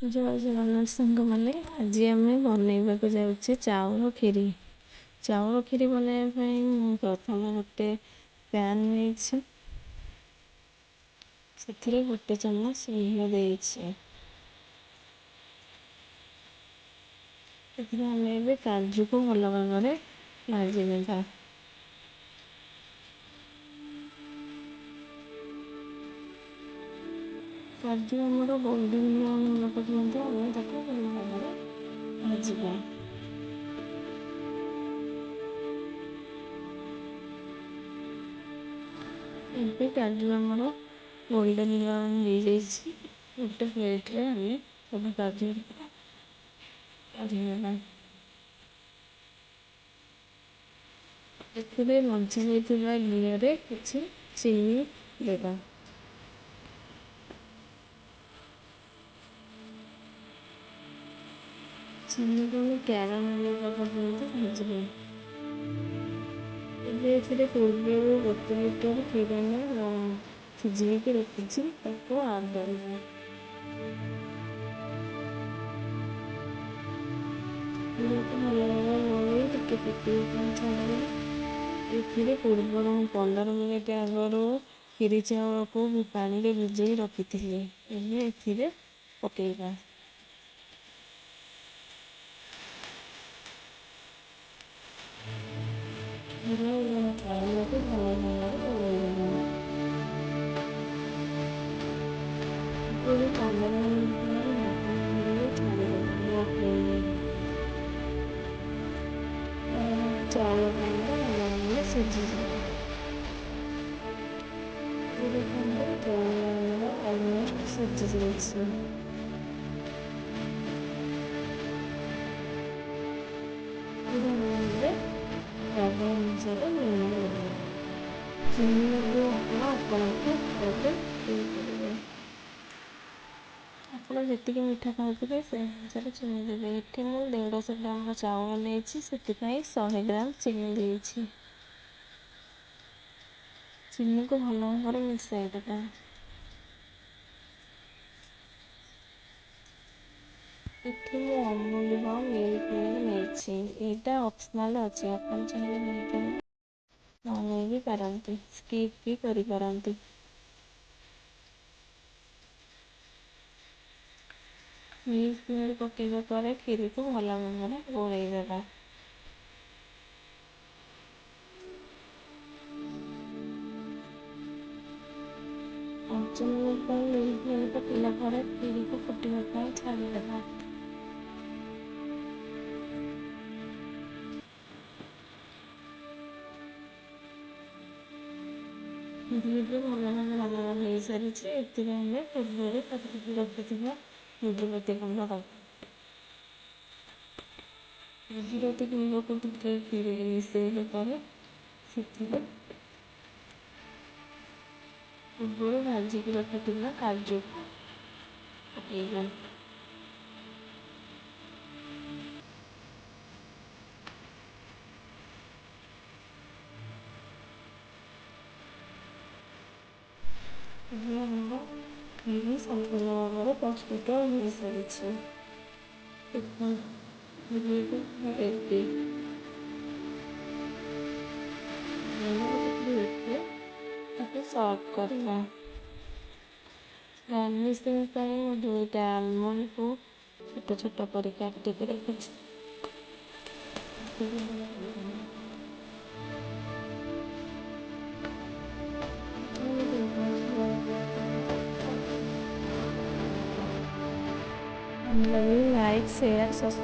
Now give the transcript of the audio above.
ଜୟ ଜଗନ୍ନାଥ ସାଙ୍ଗମାନେ, ଆଜି ଆମେ ବନେଇବାକୁ ଯାଉଛେ ଚାଉଳ କ୍ଷୀରି। ଚାଉଳ କ୍ଷୀରି ବନେଇବା ପାଇଁ ମୁଁ ପ୍ରଥମେ ଗୋଟେ ପ୍ୟାନ୍ ନେଇଛି, ସେଥିରେ ଗୋଟେ ଚାମଚ ଘିଅ ଦେଇଛି। ସେଥିରେ ଆମେ ଏବେ କାଜୁକୁ ଭଲ ଭାବରେ ଭାଜି ନେବା। କାଜୁ ଆମର ଗୋଲ୍ଡେନ୍ ବ୍ରାଉନ୍ ହେଲା ପର୍ଯ୍ୟନ୍ତ ଆମେ ତାକୁ ଭଲ ଭାବରେ ଭାଜିବା। ଏବେ କାଜୁ ଆମର ଗୋଲ୍ଡେନ୍ ବ୍ରାଉନ୍ ହେଇଯାଇଛି। ଗୋଟେ ପ୍ଲେଟ୍ରେ ଆମେ ସବୁ କାଜୁ କାଢ଼ିନେବା। ଏଥିରେ ବଞ୍ଚି ଯାଇଥିବା ଘିଅରେ କିଛି ଚିନି ଦେବା। ଚିନିକୁ ଆମେ କ୍ୟାରାମେଲ୍ ହେବା ପର୍ଯ୍ୟନ୍ତ ଭାଜିବା। ଏବେ ଏଥିରେ ପୂର୍ବରୁ 1 ଲିଟର କ୍ଷୀର ମୁଁ ସିଝେଇକି ରଖିଛି, ତାକୁ ଆଡ୍ କରିବା। କ୍ଷୀରକୁ ଭଲ ଭାବରେ ଗୋଳେଇ ଟିକେ ଫୁଟିବା ପାଇଁ ଛାଡ଼ିଦେବା। ଏଥିରେ ପୂର୍ବରୁ 15 ମିନିଟ୍ ଆଗରୁ କ୍ଷୀରି ଚାଉଳକୁ ପାଣିରେ ଭିଜେଇ ରଖିଥିଲି। ଏବେ ଏଥିରେ ପକେଇବା। କ୍ଷୀର ଏବଂ ଚାଉଳକୁ ଭଲ ଭାବରେ ଗୋଳେଇଦେବା। ଏବେ 15 ମିନିଟ୍ ପରେ ଢାଙ୍କୁଣି ଖୋଲି ଛାଡ଼ିଦେବା ଲୋ ଫ୍ଲେମ୍‌ରେ। ଚାଉଳଟା ଆମର ଭଲ ଭାବରେ ସିଝିଯିବ। ଦେଖନ୍ତୁ ଚାଉଳ ଆମର ଅଲମୋଷ୍ଟ ସିଝିଯାଇଛି। ସ୍ୱାଦ ଅନୁସାରେ ଲୁଣ ଦେବା। ଚିନି ମଧ୍ୟ ଆପଣ ଆପଣଙ୍କ ସ୍ୱାଦରେ ଦେଇପାରିବେ। ଆପଣ ଯେତିକି ମିଠା ଖାଉଥିବେ ସେ ଅନୁସାରେ ଚିନି ଦେବେ। ଏଠି ମୁଁ 150 ଗ୍ରାମ ଚାଉଳ ନେଇଛି, ସେଥିପାଇଁ 100 ଗ୍ରାମ ଚିନି ଦେଇଛି। ଚିନିକୁ ଭଲ ଭାବରେ ମିଶାଇ ଦେବା। ଏଠି ମୁଁ ଅମୁଲର ମିଲ୍କ ମେଡ୍ ନେଇଛି। ଏଇଟା ଅପସନାଲ୍ ଅଛି, ଆପଣ ଚାହିଁଲେ ନେଇପାରିବେ, ନ ନେଇ ବି ପାରନ୍ତି, ସ୍କିପ୍ ବି କରିପାରନ୍ତି। ମିଲ୍କ ମେଡ୍ ପକାଇବା ପରେ କ୍ଷୀରିକୁ ଭଲ ଭାବରେ ଗୋଳେଇ ଦେବା। 5 ମିନିଟ୍ ପାଇଁ ମିଲ୍କ ମେଡ୍ ପକାଇଲା ପରେ କ୍ଷୀରିକୁ ଫୁଟିବା ପାଇଁ ଛାଡ଼ିଦେବା। କ୍ଷୀରି ଏବେ ଭଲ ଭାବରେ ହେଇସାରିଛି। ଏଥିରେ ଆମେ ପୂର୍ବରୁ କାଟିକି ରଖିଥିବା ଗୁଜୁରାତି ଗୁଣ୍ଡ ଦେବା। ଗୁଜୁରାତି ଗୁଣ୍ଡକୁ ଟିକେ କ୍ଷୀରିରେ ମିଶାଇଲା ପରେ ସେଥିରେ ପୂର୍ବରୁ ଭାଜିକି ରଖିଥିବା କାଜୁକୁ ପକାଇବା। ଏବେ ଆମର କ୍ଷୀରି ସମ୍ପୂର୍ଣ୍ଣ ଭାବରେ ପ୍ରସ୍ତୁତ ହୋଇସାରିଛି। ରେଡି। ତାକୁ ସର୍ଭ କରିବା। ଗାର୍ନିସିଂ ପାଇଁ ମୁଁ 2ଟା ଆଲମଣ୍ଡକୁ ଛୋଟ ଛୋଟ କରି କାଟିକି ରଖିଛି। Like, share, subscribe.